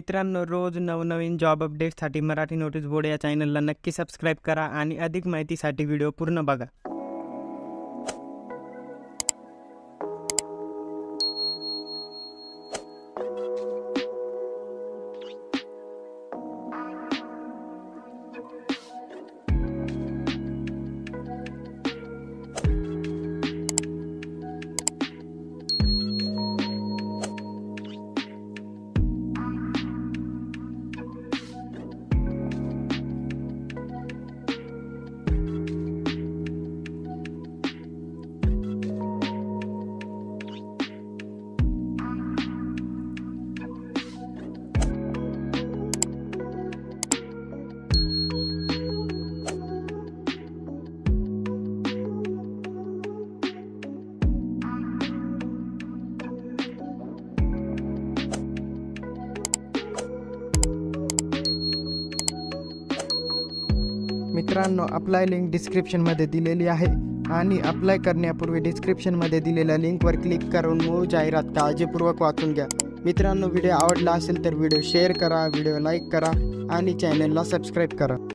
मित्रांनो, रोज नवनवीन job अपडेट्ससाठी Marathi notice board या चॅनलला नक्की सबस्क्राईब करा आणि अधिक माहितीसाठी व्हिडिओ पूर्ण बघा. मित्रांनो, अप्लाय लिंक डिस्क्रिप्शनमध्ये दिलेली आहे आणि अप्लाय करण्यापूर्वी डिस्क्रिप्शनमध्ये दिलेल्या लिंकवर क्लिक करून मूळ जाहिरात काळजीपूर्वक वाचून घ्या. मित्रांनो, व्हिडिओ आवडला असेल तर व्हिडिओ शेअर करा, व्हिडिओ लाईक करा आणि चॅनलला सबस्क्राईब करा.